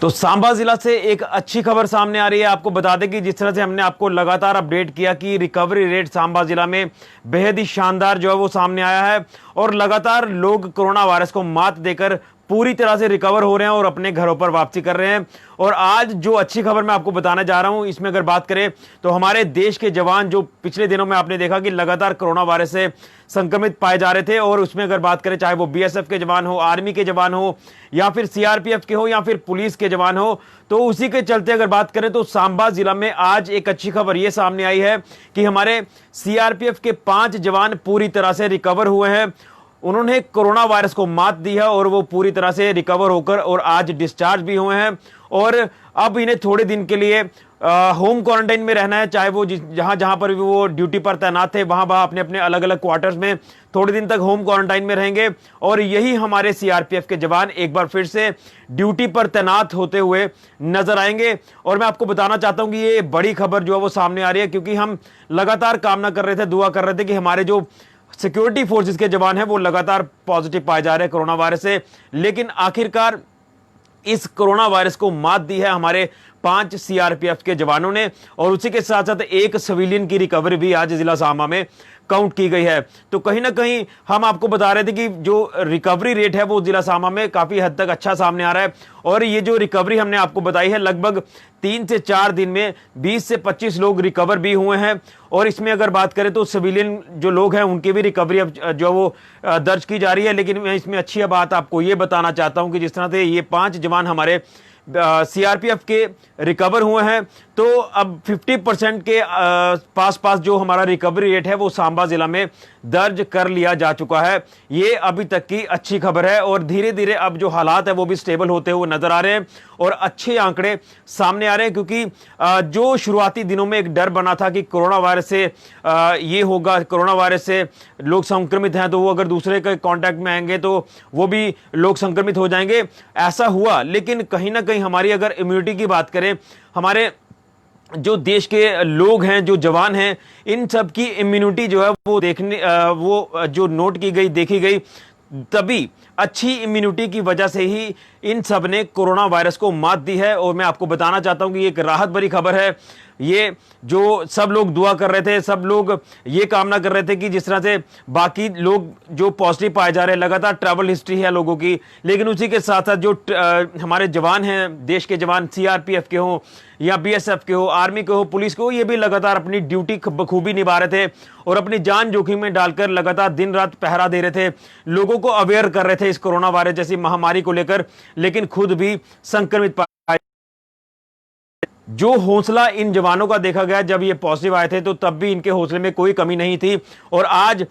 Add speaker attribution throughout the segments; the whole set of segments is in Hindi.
Speaker 1: तो सांबा जिला से एक अच्छी खबर सामने आ रही है। आपको बता दें कि जिस तरह से हमने आपको लगातार अपडेट किया कि रिकवरी रेट सांबा जिला में बेहद ही शानदार जो है वो सामने आया है और लगातार लोग कोरोना वायरस को मात देकर पूरी तरह से रिकवर हो रहे हैं और अपने घरों पर वापसी कर रहे हैं। और आज जो अच्छी खबर मैं आपको बताने जा रहा हूं, इसमें अगर बात करें तो हमारे देश के जवान जो पिछले दिनों में आपने देखा कि लगातार कोरोना वायरस से संक्रमित पाए जा रहे थे, और उसमें अगर बात करें चाहे वो बीएसएफ के जवान हो, आर्मी के जवान हो, या फिर सीआरपीएफ के हो, या फिर पुलिस के जवान हो, तो उसी के चलते अगर बात करें तो सांबा जिला में आज एक अच्छी खबर यह सामने आई है कि हमारे सीआरपीएफ के 5 जवान पूरी तरह से रिकवर हुए हैं। उन्होंने कोरोना वायरस को मात दी है और वो पूरी तरह से रिकवर होकर और आज डिस्चार्ज भी हुए हैं। और अब इन्हें थोड़े दिन के लिए होम क्वारंटाइन में रहना है, चाहे वो जहां जहां पर भी वो ड्यूटी पर तैनात थे वहां वहां अपने अपने अलग अलग क्वार्टर्स में थोड़े दिन तक होम क्वारंटाइन में रहेंगे। और यही हमारे सीआरपीएफ के जवान एक बार फिर से ड्यूटी पर तैनात होते हुए नजर आएंगे। और मैं आपको बताना चाहता हूं कि ये बड़ी खबर जो है वो सामने आ रही है, क्योंकि हम लगातार कामना कर रहे थे, दुआ कर रहे थे कि हमारे जो सिक्योरिटी फोर्सेस के जवान हैं वो लगातार पॉजिटिव पाए जा रहे हैं कोरोना वायरस से, लेकिन आखिरकार इस कोरोना वायरस को मात दी है हमारे 5 सीआरपीएफ के जवानों ने। और उसी के साथ साथ एक सिविलियन की रिकवरी भी आज जिला सांबा में काउंट की गई है। तो कहीं ना कहीं हम आपको बता रहे थे कि जो रिकवरी रेट है वो जिला सांबा में काफी हद तक अच्छा सामने आ रहा है। और ये जो रिकवरी हमने आपको बताई है, लगभग 3 से 4 दिन में 20 से 25 लोग रिकवर भी हुए हैं। और इसमें अगर बात करें तो सिविलियन जो लोग हैं उनकी भी रिकवरी अब जो वो दर्ज की जा रही है। लेकिन मैं इसमें अच्छी बात आपको ये बताना चाहता हूं कि जिस तरह से ये 5 जवान हमारे सीआरपीएफ के रिकवर हुए हैं, तो अब 50% के पास जो हमारा रिकवरी रेट है वो सांबा जिला में दर्ज कर लिया जा चुका है। ये अभी तक की अच्छी खबर है और धीरे धीरे अब जो हालात है वो भी स्टेबल होते हुए नजर आ रहे हैं और अच्छे आंकड़े सामने आ रहे हैं। क्योंकि जो शुरुआती दिनों में एक डर बना था कि कोरोना वायरस से ये होगा, कोरोना वायरस से लोग संक्रमित हैं तो वो अगर दूसरे के कांटेक्ट में आएंगे तो वो भी लोग संक्रमित हो जाएंगे, ऐसा हुआ। लेकिन कहीं ना कहीं हमारी अगर इम्यूनिटी की बात करें, हमारे जो देश के लोग हैं, जो जवान हैं, इन सब की इम्यूनिटी जो है वो वो जो नोट की गई, देखी गई, तभी अच्छी इम्यूनिटी की वजह से ही इन सब ने कोरोना वायरस को मात दी है। और मैं आपको बताना चाहता हूं कि एक राहत भरी खबर है। ये जो सब लोग दुआ कर रहे थे, सब लोग ये कामना कर रहे थे कि जिस तरह से बाकी लोग जो पॉजिटिव पाए जा रहे हैं, लगातार ट्रैवल हिस्ट्री है लोगों की, लेकिन उसी के साथ साथ जो हमारे जवान हैं, देश के जवान, सीआरपीएफ के हो या बीएसएफ के हो, आर्मी के हो, पुलिस के हो, ये भी लगातार अपनी ड्यूटी बखूबी निभा रहे थे और अपनी जान जोखिम में डालकर लगातार दिन रात पहरा दे रहे थे, लोगों को अवेयर कर रहे थे इस कोरोना वायरस जैसी महामारी को लेकर, लेकिन खुद भी संक्रमित पाए। जो हौसला इन जवानों का देखा गया जब ये पॉजिटिव आए थे, तो तब भी इनके हौसले में कोई कमी नहीं थी और आज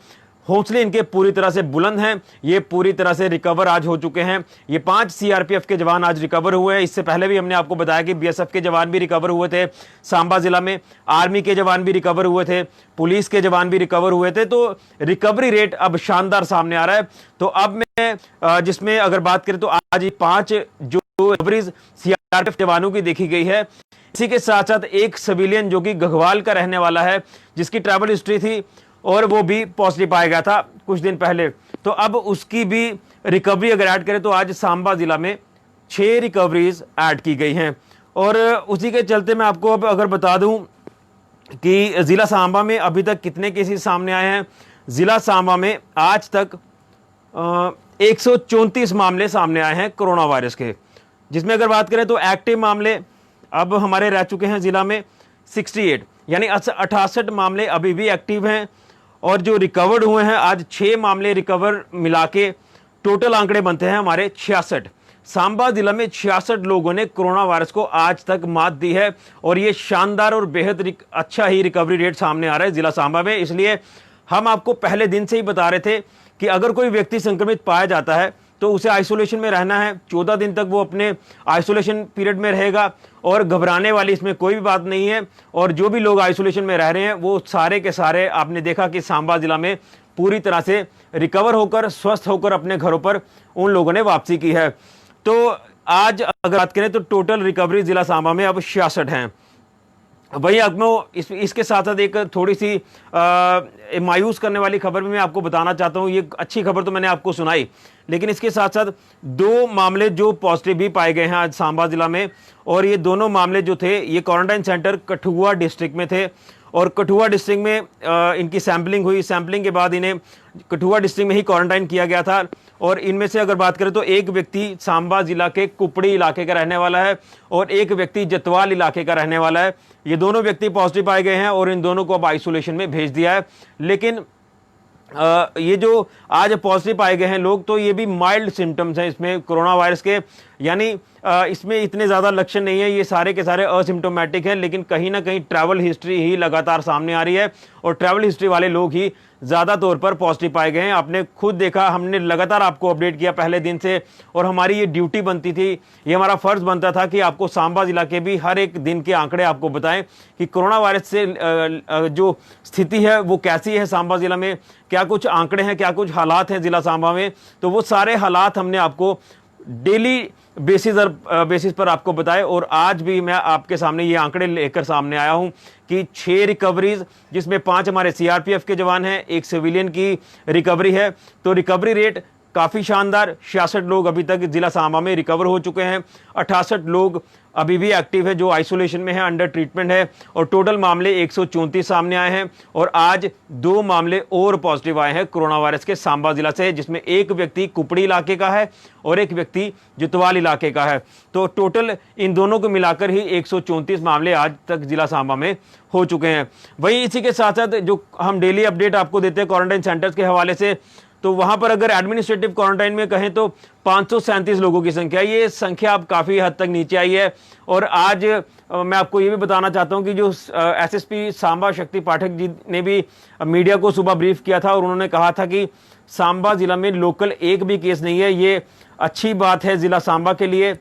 Speaker 1: हौसले इनके पूरी तरह से बुलंद हैं। ये पूरी तरह से रिकवर आज हो चुके हैं। ये 5 सीआरपीएफ के जवान आज रिकवर हुए हैं। इससे पहले भी हमने आपको बताया कि बीएसएफ के जवान भी रिकवर हुए थे सांबा जिला में, आर्मी के जवान भी रिकवर हुए थे, पुलिस के जवान भी रिकवर हुए थे। तो रिकवरी रेट अब शानदार सामने आ रहा है। तो अब मैं जिसमें अगर बात करें तो आज 5 जो रिकवरीज सीआरपीएफ जवानों की देखी गई है, इसी के साथ साथ एक सिविलियन जो कि गघवाल का रहने वाला है, जिसकी ट्रैवल हिस्ट्री थी और वो भी पॉजिटिव पाया गया था कुछ दिन पहले, तो अब उसकी भी रिकवरी अगर ऐड करें तो आज सांबा जिला में 6 रिकवरीज ऐड की गई हैं। और उसी के चलते मैं आपको अब अगर बता दूं कि जिला सांबा में अभी तक कितने केसेस सामने आए हैं। जिला सांबा में आज तक 134 मामले सामने आए हैं कोरोना वायरस के, जिसमें अगर बात करें तो एक्टिव मामले अब हमारे रह चुके हैं जिला में 68, यानी 68 मामले अभी भी एक्टिव हैं। और जो रिकवर्ड हुए हैं आज 6 मामले रिकवर मिला के टोटल आंकड़े बनते हैं हमारे 66। सांबा जिला में 66 लोगों ने कोरोना वायरस को आज तक मात दी है और ये शानदार और बेहद अच्छा ही रिकवरी रेट सामने आ रहा है जिला सांबा में। इसलिए हम आपको पहले दिन से ही बता रहे थे कि अगर कोई व्यक्ति संक्रमित पाया जाता है तो उसे आइसोलेशन में रहना है। 14 दिन तक वो अपने आइसोलेशन पीरियड में रहेगा और घबराने वाली इसमें कोई भी बात नहीं है। और जो भी लोग आइसोलेशन में रह रहे हैं वो सारे के सारे आपने देखा कि सांबा जिला में पूरी तरह से रिकवर होकर, स्वस्थ होकर अपने घरों पर उन लोगों ने वापसी की है। तो आज अगर बात करें तो टोटल रिकवरी जिला सांबा में अब 66 हैं। वही आपको इसके साथ साथ एक थोड़ी सी मायूस करने वाली खबर भी मैं आपको बताना चाहता हूं। ये अच्छी खबर तो मैंने आपको सुनाई, लेकिन इसके साथ साथ दो मामले जो पॉजिटिव भी पाए गए हैं आज सांबा जिला में, और ये दोनों मामले जो थे ये क्वारंटाइन सेंटर कठुआ डिस्ट्रिक्ट में थे। और कठुआ डिस्ट्रिक्ट में इनकी सैंपलिंग हुई, सैंपलिंग के बाद इन्हें कठुआ डिस्ट्रिक्ट में ही क्वारंटाइन किया गया था। और इनमें से अगर बात करें तो एक व्यक्ति सांबा जिला के कुपड़ी इलाके का रहने वाला है और एक व्यक्ति जतवाल इलाके का रहने वाला है। ये दोनों व्यक्ति पॉजिटिव पाए गए हैं और इन दोनों को अब आइसोलेशन में भेज दिया है। लेकिन ये जो आज पॉजिटिव पाए गए हैं लोग, तो ये भी माइल्ड सिम्टम्स हैं इसमें कोरोना वायरस के, यानी इसमें इतने ज़्यादा लक्षण नहीं है, ये सारे के सारे असिम्टोमेटिक हैं। लेकिन कहीं ना कहीं ट्रैवल हिस्ट्री ही लगातार सामने आ रही है और ट्रैवल हिस्ट्री वाले लोग ही ज़्यादा तौर पर पॉजिटिव पाए गए हैं। आपने खुद देखा, हमने लगातार आपको अपडेट किया पहले दिन से, और हमारी ये ड्यूटी बनती थी, ये हमारा फर्ज बनता था कि आपको सांबा जिला के भी हर एक दिन के आंकड़े आपको बताएं कि कोरोना वायरस से जो स्थिति है वो कैसी है सांबा जिला में, क्या कुछ आंकड़े हैं, क्या कुछ हालात हैं जिला सांबा में। तो वो सारे हालात हमने आपको डेली बेसिस पर आपको बताए। और आज भी मैं आपके सामने ये आंकड़े लेकर सामने आया हूं कि 6 रिकवरीज, जिसमें 5 हमारे सीआरपीएफ के जवान हैं, एक सिविलियन की रिकवरी है। तो रिकवरी रेट काफी शानदार, 66 लोग अभी तक जिला सांबा में रिकवर हो चुके हैं, 68 लोग अभी भी एक्टिव है जो आइसोलेशन में है, अंडर ट्रीटमेंट है। और टोटल मामले 134 सामने आए हैं। और आज 2 मामले और पॉजिटिव आए हैं कोरोना वायरस के सांबा जिला से, जिसमें एक व्यक्ति कुपड़ी इलाके का है और एक व्यक्ति जुतवाल इलाके का है। तो टोटल इन दोनों को मिलाकर ही 134 मामले आज तक जिला सांबा में हो चुके हैं। वहीं इसी के साथ साथ जो हम डेली अपडेट आपको देते हैं क्वारंटाइन सेंटर्स के हवाले से, तो वहां पर अगर एडमिनिस्ट्रेटिव क्वारंटाइन में कहें तो 537 लोगों की संख्या, ये संख्या अब काफी हद तक नीचे आई है। और आज मैं आपको ये भी बताना चाहता हूं कि जो एसएसपी सांबा शक्ति पाठक जी ने भी मीडिया को सुबह ब्रीफ किया था और उन्होंने कहा था कि सांबा जिला में लोकल एक भी केस नहीं है, ये अच्छी बात है जिला सांबा के लिए।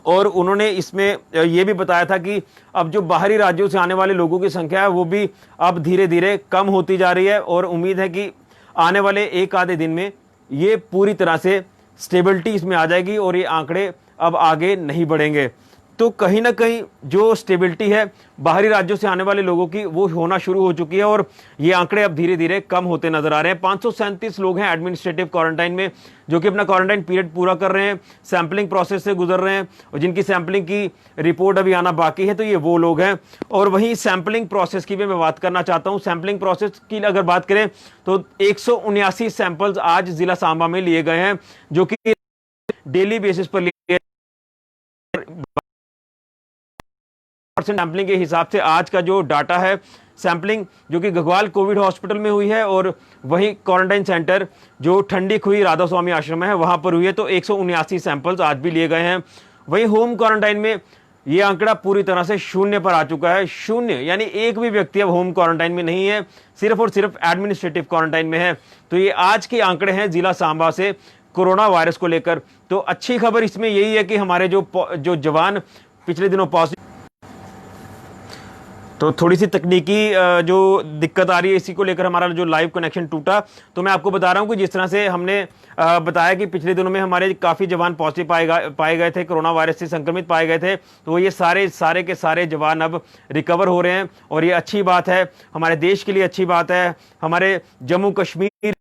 Speaker 1: और उन्होंने इसमें यह भी बताया था कि अब जो बाहरी राज्यों से आने वाले लोगों की संख्या है वो भी अब धीरे धीरे कम होती जा रही है, और उम्मीद है कि आने वाले एक आधे दिन में ये पूरी तरह से स्टेबिलिटी इसमें आ जाएगी और ये आंकड़े अब आगे नहीं बढ़ेंगे। तो कहीं ना कहीं जो स्टेबिलिटी है बाहरी राज्यों से आने वाले लोगों की, वो होना शुरू हो चुकी है और ये आंकड़े अब धीरे धीरे कम होते नजर आ रहे हैं। 537 लोग हैं एडमिनिस्ट्रेटिव क्वारंटाइन में, जो कि अपना क्वारंटाइन पीरियड पूरा कर रहे हैं, सैंपलिंग प्रोसेस से गुजर रहे हैं, और जिनकी सैंपलिंग की रिपोर्ट अभी आना बाकी है, तो ये वो लोग हैं। और वहीं सैंपलिंग प्रोसेस की भी मैं बात करना चाहता हूँ। सैंपलिंग प्रोसेस की अगर बात करें तो 179 सैंपल्स आज जिला सांबा में लिए गए हैं, जो कि डेली बेसिस पर लिए सैंपलिंग के हिसाब से आज का जो डाटा है, सैंपलिंग जो कि घगवाल कोविड हॉस्पिटल में हुई है और वहीं क्वारंटाइन सेंटर जो ठंडी खुई राधा स्वामी आश्रम है वहां पर हुई है, तो 179 सैंपल्स आज भी लिए गए हैं। वहीं होम क्वारंटाइन में ये आंकड़ा पूरी तरह से शून्य पर आ चुका है। शून्य यानी एक भी व्यक्ति अब होम क्वारंटाइन में नहीं है, सिर्फ और सिर्फ एडमिनिस्ट्रेटिव क्वारंटाइन में है। तो ये आज के आंकड़े हैं जिला सांबा से कोरोना वायरस को लेकर। तो अच्छी खबर इसमें यही है कि हमारे जो जवान पिछले दिनों पॉजिटिव, तो थोड़ी सी तकनीकी जो दिक्कत आ रही है, इसी को लेकर हमारा जो लाइव कनेक्शन टूटा। तो मैं आपको बता रहा हूं कि जिस तरह से हमने बताया कि पिछले दिनों में हमारे काफ़ी जवान पॉजिटिव पाए गए थे, कोरोना वायरस से संक्रमित पाए गए थे, तो ये सारे के सारे जवान अब रिकवर हो रहे हैं और ये अच्छी बात है, हमारे देश के लिए अच्छी बात है। हमारे जम्मू कश्मीर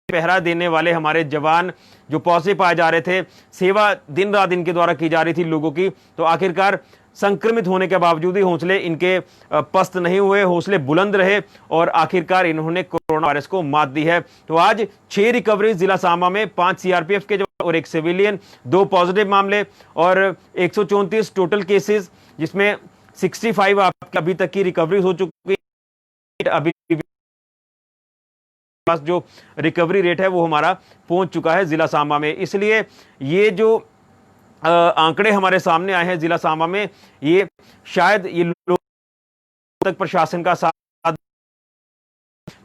Speaker 1: पहरा देने वाले हमारे जवान जो पॉजिटिव पाए जा रहे थे, सेवा दिन रात इनके द्वारा की जा रही थी लोगों की, तो आखिरकार संक्रमित होने के बावजूद ही हौसले इनके पस्त नहीं हुए, हौसले बुलंद रहे और आखिरकार इन्होंने कोरोना वायरस को मात दी है। तो आज 6 रिकवरी जिला सांबा में, 5 सीआरपीएफ के जवान और एक सिविलियन, 2 पॉजिटिव मामले और 134 टोटल केसेस, जिसमें 65 आपकी अभी तक की रिकवरी हो चुकी है। अभी पास जो रिकवरी रेट है वो हमारा पहुंच चुका है जिला सांबा में। इसलिए ये जो आंकड़े हमारे सामने आए हैं जिला सांबा में, ये शायद ये लोग तक प्रशासन का साथ,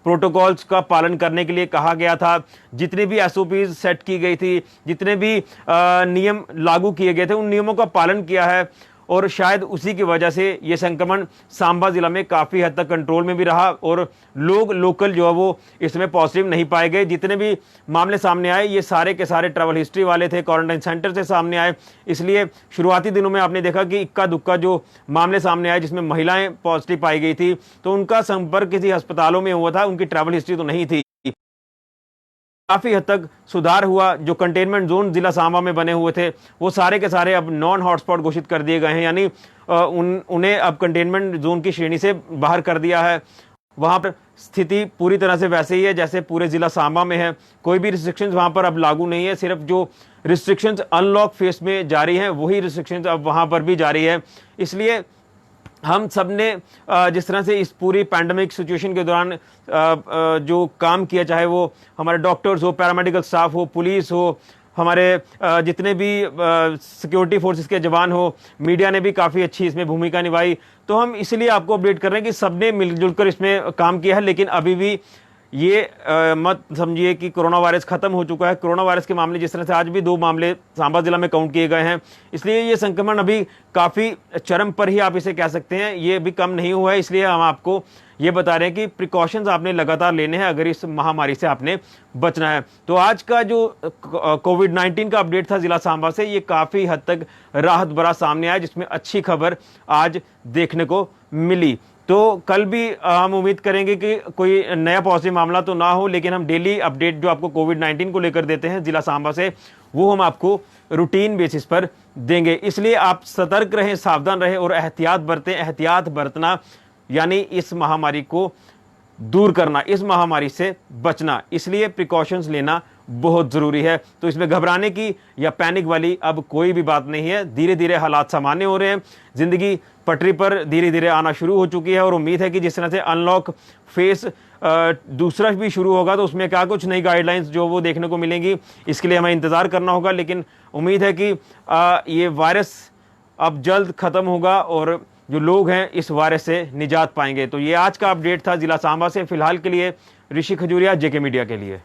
Speaker 1: प्रोटोकॉल्स का पालन करने के लिए कहा गया था, जितने भी एसओपीज सेट की गई थी, जितने भी नियम लागू किए गए थे, उन नियमों का पालन किया है और शायद उसी की वजह से ये संक्रमण सांबा जिला में काफ़ी हद तक कंट्रोल में भी रहा और लोग लोकल जो है वो इसमें पॉजिटिव नहीं पाए गए। जितने भी मामले सामने आए ये सारे के सारे ट्रैवल हिस्ट्री वाले थे, क्वारंटाइन सेंटर से सामने आए। इसलिए शुरुआती दिनों में आपने देखा कि इक्का दुक्का जो मामले सामने आए जिसमें महिलाएं पॉजिटिव पाई गई थी, तो उनका संपर्क किसी अस्पतालों में हुआ था, उनकी ट्रैवल हिस्ट्री तो नहीं थी। काफ़ी हद तक सुधार हुआ। जो कंटेनमेंट जोन जिला सांबा में बने हुए थे वो सारे के सारे अब नॉन हॉटस्पॉट घोषित कर दिए गए हैं, यानी उन्हें अब कंटेनमेंट जोन की श्रेणी से बाहर कर दिया है। वहां पर स्थिति पूरी तरह से वैसे ही है जैसे पूरे जिला सांबा में है। कोई भी रिस्ट्रिक्शंस वहां पर अब लागू नहीं है। सिर्फ जो रिस्ट्रिक्शंस अनलॉक फेज में जारी हैं वही रिस्ट्रिक्शंस अब वहां पर भी जारी है। इसलिए हम सब ने जिस तरह से इस पूरी पैंडमिक सिचुएशन के दौरान जो काम किया, चाहे वो हमारे डॉक्टर्स हो, पैरामेडिकल स्टाफ हो, पुलिस हो, हमारे जितने भी सिक्योरिटी फोर्सेस के जवान हो, मीडिया ने भी काफ़ी अच्छी इसमें भूमिका निभाई। तो हम इसलिए आपको अपडेट कर रहे हैं कि सबने मिलजुल कर इसमें काम किया है। लेकिन अभी भी ये मत समझिए कि कोरोना वायरस खत्म हो चुका है। कोरोना वायरस के मामले जिस तरह से आज भी 2 मामले सांबा जिला में काउंट किए गए हैं, इसलिए ये संक्रमण अभी काफ़ी चरम पर ही आप इसे कह सकते हैं, ये भी कम नहीं हुआ है। इसलिए हम आपको ये बता रहे हैं कि प्रिकॉशंस आपने लगातार लेने हैं अगर इस महामारी से आपने बचना है। तो आज का जो कोविड-19 का अपडेट था जिला सांबा से, ये काफ़ी हद तक राहत भरा सामने आया, जिसमें अच्छी खबर आज देखने को मिली। तो कल भी हम उम्मीद करेंगे कि कोई नया पॉजिटिव मामला तो ना हो, लेकिन हम डेली अपडेट जो आपको कोविड-19 को लेकर देते हैं जिला सांबा से, वो हम आपको रूटीन बेसिस पर देंगे। इसलिए आप सतर्क रहें, सावधान रहें और एहतियात बरतें। एहतियात बरतना यानी इस महामारी को दूर करना, इस महामारी से बचना, इसलिए प्रिकॉशंस लेना बहुत ज़रूरी है। तो इसमें घबराने की या पैनिक वाली अब कोई भी बात नहीं है। धीरे धीरे हालात सामान्य हो रहे हैं, ज़िंदगी पटरी पर धीरे धीरे आना शुरू हो चुकी है और उम्मीद है कि जिस तरह से अनलॉक फेस दूसरा भी शुरू होगा तो उसमें क्या कुछ नई गाइडलाइंस जो वो देखने को मिलेंगी, इसके लिए हमें इंतज़ार करना होगा। लेकिन उम्मीद है कि ये वायरस अब जल्द ख़त्म होगा और जो लोग हैं इस वायरस से निजात पाएंगे। तो ये आज का अपडेट था जिला सांबा से। फिलहाल के लिए ऋषि खजूरिया, जेके मीडिया के लिए।